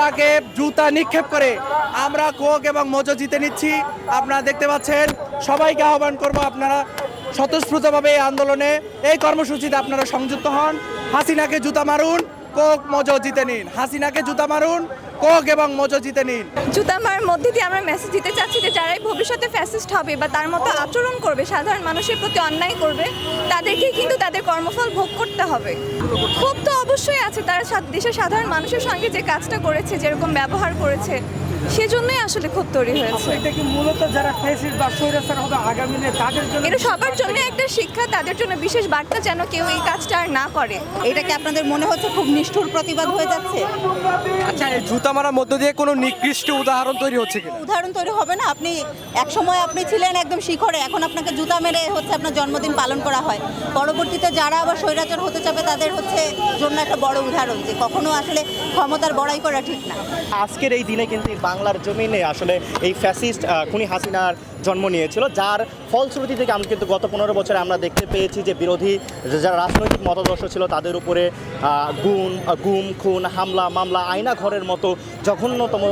তাকে জুতা নিক্ষেপ করে আমরা কোক এবং মোজো জিতে নিচ্ছি। আপনারা দেখতে পাচ্ছেন, সবাইকে আহ্বান করব আপনারা স্বতঃস্ফূর্তভাবে এই আন্দোলনে, এই কর্মসূচিতে আপনারা সংযুক্ত হন। হাসিনাকে জুতা মারুন, কোক মোজো জিতে নিন। হাসিনাকে জুতা মারুন, কোক এবং মোজো জিতে নিন। জুতা মারার মধ্যে দিয়ে আমরা মেসেজ দিতে চাচ্ছি যে যারাই ভবিষ্যতে ফ্যাসিস্ট হবে বা তার মতো আচরণ করবে, সাধারণ মানুষের প্রতি অন্যায় করবে, তাদেরকে কিন্তু তাদের কর্মফল ভোগ করতে হবে। খুব তো অবশ্যই আছে, তারা দেশের সাধারণ মানুষের সঙ্গে যে কাজটা করেছে, যেরকম ব্যবহার করেছে, সেজন্যই আসলে খুব তৈরি হয়েছে। এটা কি মূলত যারা ফ্যাসিস্ট বা স্বৈরাচার হবে আগামী দিনে তাদের জন্য? এটা সবার জন্য একটা শিক্ষা, তাদের জন্য বিশেষ বার্তা, যেন কেউ এই কাজটা আর না করে। এটা কি আপনাদের মনে হচ্ছে খুব নিষ্ঠুর প্রতিবাদ হয়ে যাচ্ছে? আচ্ছা, এই জুতা মারার মধ্য দিয়ে কোনো নিকৃষ্ট উদাহরণ তৈরি হচ্ছে কিনা? উদাহরণ তৈরি হবে না। আপনি এক সময় আপনি ছিলেন একদম শিখরে, এখন আপনাকে জুতা মেরে হচ্ছে আপনার জন্মদিন পালন করা হয়। পরবর্তীতে যারা আবার স্বৈরাচার হতে চাবে তাদের হচ্ছে জন্য একটা বড় উদাহরণ যে কখনো আসলে ক্ষমতার বড়াই করা ঠিক না। আজকের এই দিনে কিন্তু বাংলার জমিনে আসলে এই ফ্যাসিস্ট খুনি হাসিনার জন্ম নিয়েছিল, যার ফলশ্রুতি থেকে আমরা কিন্তু গত 15 বছরে আমরা দেখতে পেয়েছি যে বিরোধী যারা রাজনৈতিক মতাদর্শ ছিল তাদের উপরে গুম খুন হামলা মামলা আয়না ঘরের মতো জঘন্যতম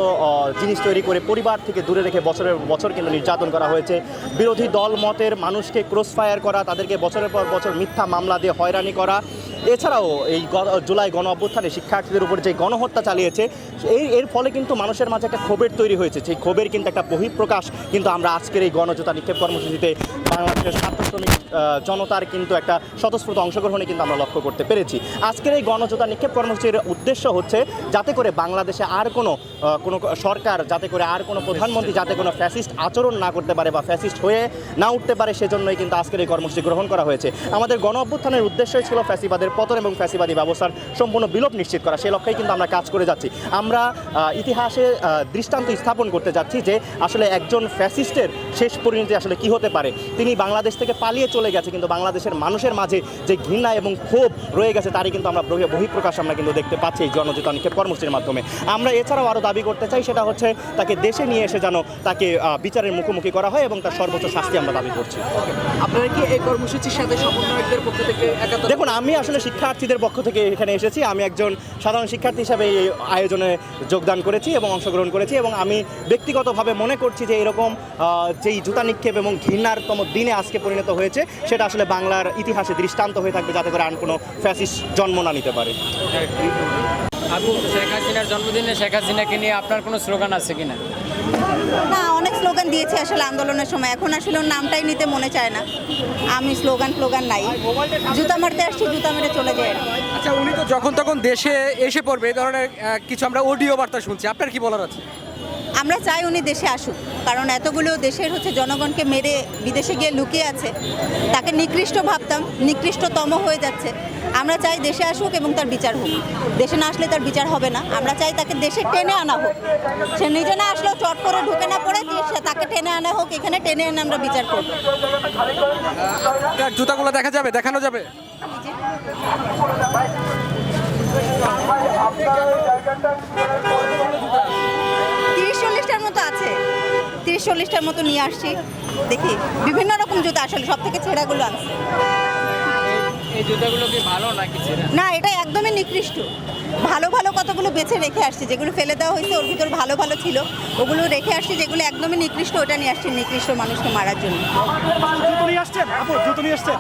জিনিস তৈরি করে পরিবার থেকে দূরে রেখে বছরের বছর কিন্তু নির্যাতন করা হয়েছে। বিরোধী দল মতের মানুষকে ক্রসফায়ার করা, তাদেরকে বছরের পর বছর মিথ্যা মামলা দিয়ে হয়রানি করা, এছাড়াও এই জুলাই গণ অভ্যুত্থানে শিক্ষার্থীদের উপর যে গণহত্যা চালিয়েছে, এর ফলে কিন্তু মানুষের মাঝে একটা ক্ষোভের তৈরি হয়েছে। সেই ক্ষোভের কিন্তু একটা বহিঃপ্রকাশ কিন্তু আমরা আজকের এই গণজুতা নিক্ষেপ কর্মসূচিতে বাংলাদেশের ছাত্র শ্রমিক জনতার কিন্তু একটা স্বতঃস্ফূর্ত অংশগ্রহণে কিন্তু আমরা লক্ষ্য করতে পেরেছি। আজকের এই গণজুতা নিক্ষেপ কর্মসূচির উদ্দেশ্য হচ্ছে যাতে করে বাংলাদেশে আর কোনো সরকার, যাতে করে আর কোনো প্রধানমন্ত্রী যাতে কোনো ফ্যাসিস্ট আচরণ না করতে পারে বা ফ্যাসিস্ট হয়ে না উঠতে পারে, সেজন্যই কিন্তু আজকের এই কর্মসূচি গ্রহণ করা হয়েছে। আমাদের গণ অভ্যুত্থানের উদ্দেশ্যই ছিল ফ্যাসিবাদের পতন এবং ফ্যাসিবাদী ব্যবস্থার সম্পূর্ণ বিলোপ নিশ্চিত করা। সেই লক্ষ্যেই কিন্তু আমরা কাজ করে যাচ্ছি। আমরা ইতিহাসে দৃষ্টান্ত স্থাপন করতে যাচ্ছি যে আসলে একজন ফ্যাসিস্টের শেষ পরিণতি আসলে কি হতে পারে। তিনি বাংলাদেশ থেকে পালিয়ে চলে গেছে, কিন্তু বাংলাদেশের মানুষের মাঝে যে ঘৃণা এবং ক্ষোভ রয়ে গেছে তারই কিন্তু আমরা বহিঃপ্রকাশ আমরা কিন্তু দেখতে পাচ্ছি এই গণজুতা নিক্ষেপ কর্মসূচির মাধ্যমে। আমরা এছাড়াও আরও দাবি করতে চাই, সেটা হচ্ছে তাকে দেশে নিয়ে এসে যেন তাকে বিচারের মুখোমুখি করা হয় এবং তার সর্বোচ্চ শাস্তি আমরা দাবি করছি। আপনারা কি এই কর্মসূচির সাথে সমন্বয়কদের পক্ষ থেকে দেখুন, আমি আসলে শিক্ষার্থীদের পক্ষ থেকে এখানে এসেছি। আমি একজন সাধারণ শিক্ষার্থী হিসাবে এই আয়োজনে যোগদান করেছি এবং অংশগ্রহণ করেছি, এবং আমি ব্যক্তিগতভাবে মনে করছি যে এরকম যেই জুতা নিক্ষেপ এবং ঘৃণারতম দিনে আজকে পরিণত হয়েছে, সেটা আসলে বাংলার ইতিহাসে দৃষ্টান্ত হয়ে থাকবে, যাতে করে আর কোনো ফ্যাসিস্ট জন্ম না নিতে পারে। আপু, শেখ হাসিনার জন্মদিনে শেখ হাসিনাকে নিয়ে আপনার কোনো স্লোগান আছে কিনা? না, অনেক স্লোগান দিয়েছে আসলে আন্দোলনের সময়, এখন আসলে ওর নামটাই নিতে মনে চায় না। আমি স্লোগান নাই, জুতা মারতে আসছি, জুতা মেরে চলে যায়। আচ্ছা, উনি তো যখন তখন দেশে এসে পড়বে, এই ধরনের কিছু আমরা অডিও বার্তা শুনছি, আপনার কি বলার আছে? আমরা চাই উনি দেশে আসুক, কারণ এতগুলো দেশের হচ্ছে জনগণকে মেরে বিদেশে গিয়ে লুকিয়ে আছে, তাকে নিকৃষ্ট ভাবতাম, নিকৃষ্টতম হয়ে যাচ্ছে। আমরা চাই দেশে আসুক এবং তার বিচার হোক। দেশে না আসলে তার বিচার হবে না। আমরা চাই তাকে দেশে টেনে আনা হোক, সে নিজে না আসলেও চট করে ঢুকে না পড়ে, তাকে টেনে আনা হোক, এখানে টেনে এনে আমরা বিচার করব। জুতাগুলো দেখানো যাবে? মতো আছে, 30-40টার মতো নিয়ে আসছি। দেখি বিভিন্ন রকম জুতা, আসলে সব থেকে ছেঁড়াগুলো আনছি। এই জুতাগুলো কি ভালো নাকি ছেঁড়া? না, এটা একদমই নিকৃষ্ট। ভালো ভালো কতগুলো বেছে রেখে আসছি, যেগুলো ফেলে দেওয়া হয়েছে ওর ভিতর ভালো ভালো ছিল, ওগুলো রেখে আসছি। যেগুলো একদমই নিকৃষ্ট, ওটা নিয়ে আসছি নিকৃষ্ট মানুষকে মারার জন্য। জুতো নিয়ে আসছেন? আপু, জুতো নিয়ে আসছেন?